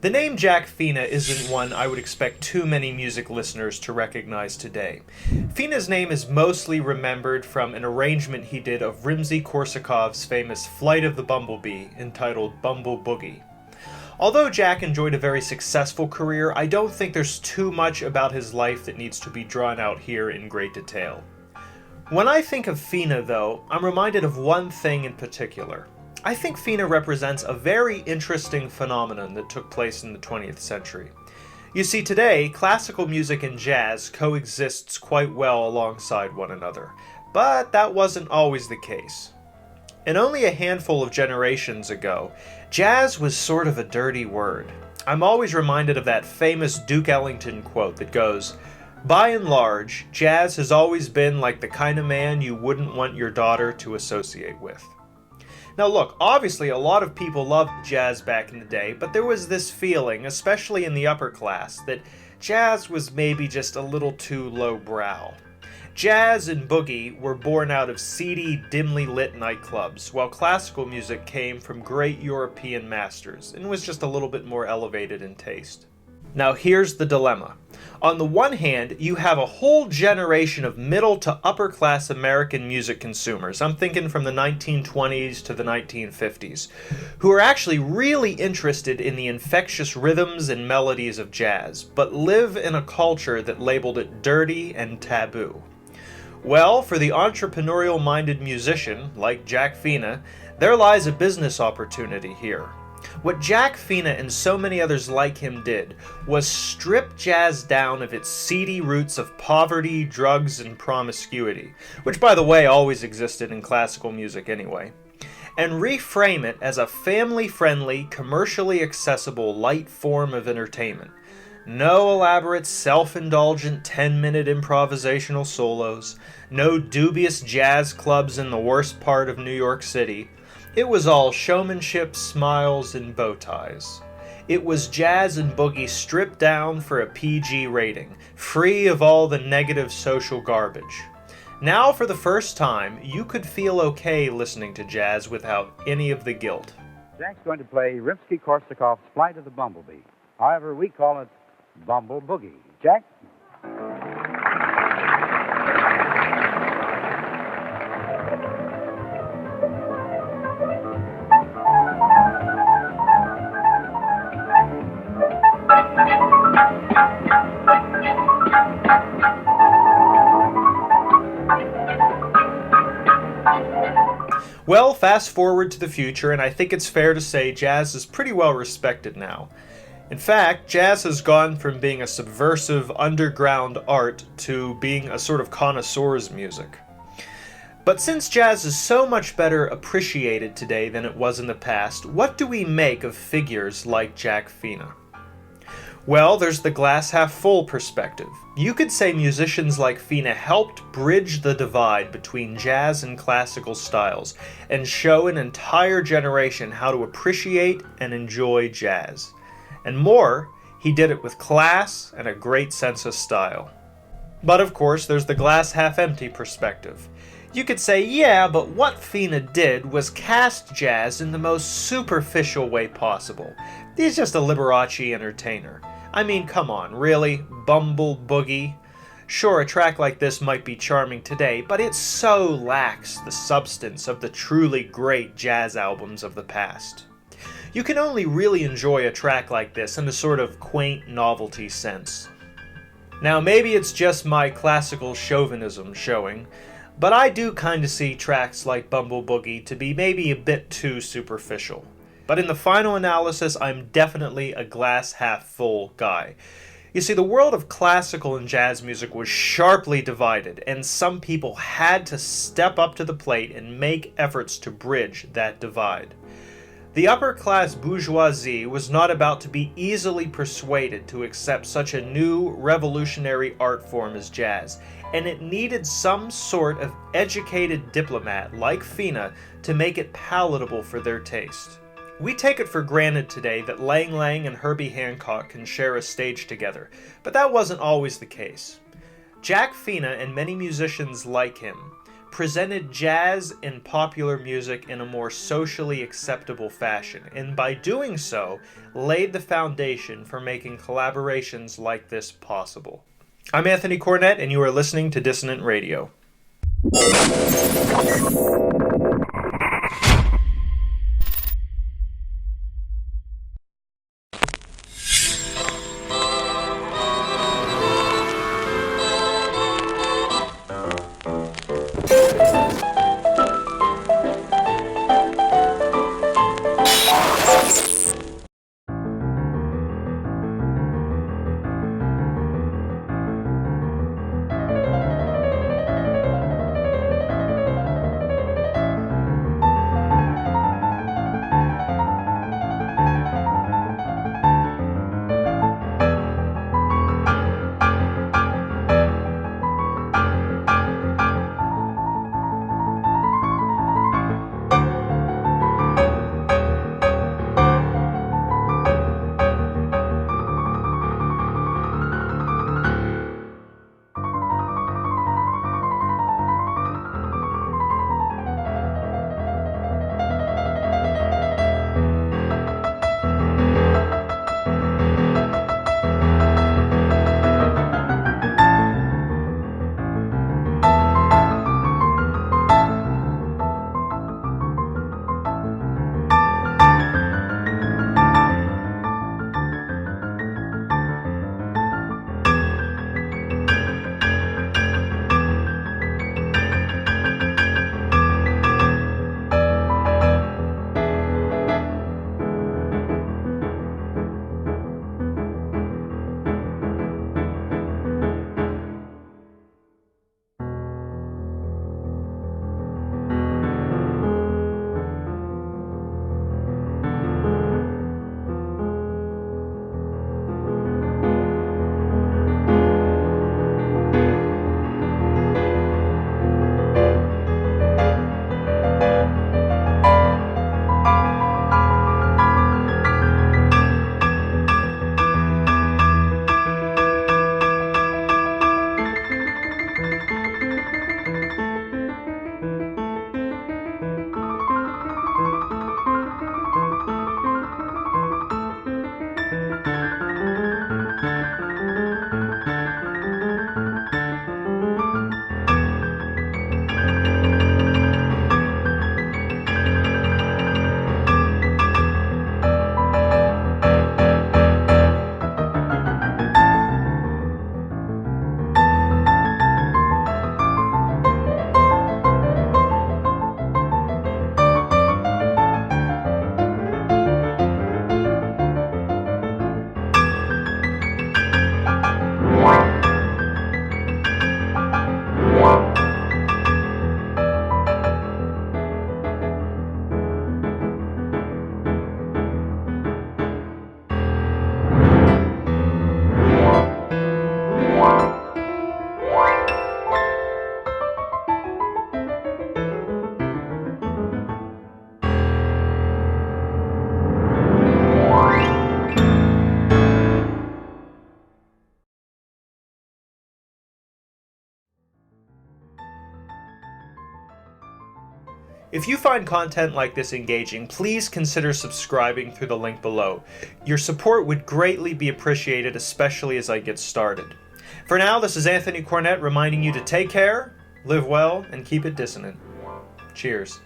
The name Jack Fina isn't one I would expect too many music listeners to recognize today. Fina's name is mostly remembered from an arrangement he did of Rimsky-Korsakov's famous Flight of the Bumblebee, entitled Bumble Boogie. Although Jack enjoyed a very successful career, I don't think there's too much about his life that needs to be drawn out here in great detail. When I think of Fina, though, I'm reminded of one thing in particular. I think Fina represents a very interesting phenomenon that took place in the 20th century. You see, today, classical music and jazz coexists quite well alongside one another, but that wasn't always the case. And only a handful of generations ago, jazz was sort of a dirty word. I'm always reminded of that famous Duke Ellington quote that goes, "By and large, jazz has always been like the kind of man you wouldn't want your daughter to associate with." Now look, obviously a lot of people loved jazz back in the day, but there was this feeling, especially in the upper class, that jazz was maybe just a little too lowbrow. Jazz and boogie were born out of seedy, dimly lit nightclubs, while classical music came from great European masters and was just a little bit more elevated in taste. Now here's the dilemma. On the one hand, you have a whole generation of middle to upper class American music consumers, I'm thinking from the 1920s to the 1950s, who are actually really interested in the infectious rhythms and melodies of jazz, but live in a culture that labeled it dirty and taboo. Well, for the entrepreneurial-minded musician, like Jack Fina, there lies a business opportunity here. What Jack Fina and so many others like him did was strip jazz down of its seedy roots of poverty, drugs, and promiscuity, which by the way always existed in classical music anyway, and reframe it as a family-friendly, commercially accessible light form of entertainment. No elaborate, self-indulgent 10-minute improvisational solos, no dubious jazz clubs in the worst part of New York City. It was all showmanship, smiles, and bow ties. It was jazz and boogie stripped down for a PG rating, free of all the negative social garbage. Now, for the first time, you could feel okay listening to jazz without any of the guilt. Jack's going to play Rimsky-Korsakov's Flight of the Bumblebee. However, we call it Bumble Boogie. Jack? Well, fast forward to the future, and I think it's fair to say jazz is pretty well respected now. In fact, jazz has gone from being a subversive underground art to being a sort of connoisseur's music. But since jazz is so much better appreciated today than it was in the past, what do we make of figures like Jack Fina? Well, there's the glass half full perspective. You could say musicians like Fina helped bridge the divide between jazz and classical styles and show an entire generation how to appreciate and enjoy jazz. And more, he did it with class and a great sense of style. But of course, there's the glass half empty perspective. You could say, yeah, but what Fina did was cast jazz in the most superficial way possible. He's just a Liberace entertainer. I mean, come on, really? Bumble Boogie? Sure, a track like this might be charming today, but it so lacks the substance of the truly great jazz albums of the past. You can only really enjoy a track like this in a sort of quaint novelty sense. Now, maybe it's just my classical chauvinism showing, but I do kinda see tracks like Bumble Boogie to be maybe a bit too superficial. But in the final analysis, I'm definitely a glass half full guy. You see, the world of classical and jazz music was sharply divided, and some people had to step up to the plate and make efforts to bridge that divide. The upper-class bourgeoisie was not about to be easily persuaded to accept such a new, revolutionary art form as jazz, and it needed some sort of educated diplomat like Fina to make it palatable for their taste. We take it for granted today that Lang Lang and Herbie Hancock can share a stage together, but that wasn't always the case. Jack Fina and many musicians like him presented jazz and popular music in a more socially acceptable fashion, and by doing so, laid the foundation for making collaborations like this possible. I'm Anthony Cornet, and you are listening to Dissonant Radio. If you find content like this engaging, please consider subscribing through the link below. Your support would greatly be appreciated, especially as I get started. For now, this is Anthony Cornet reminding you to take care, live well, and keep it dissonant. Cheers.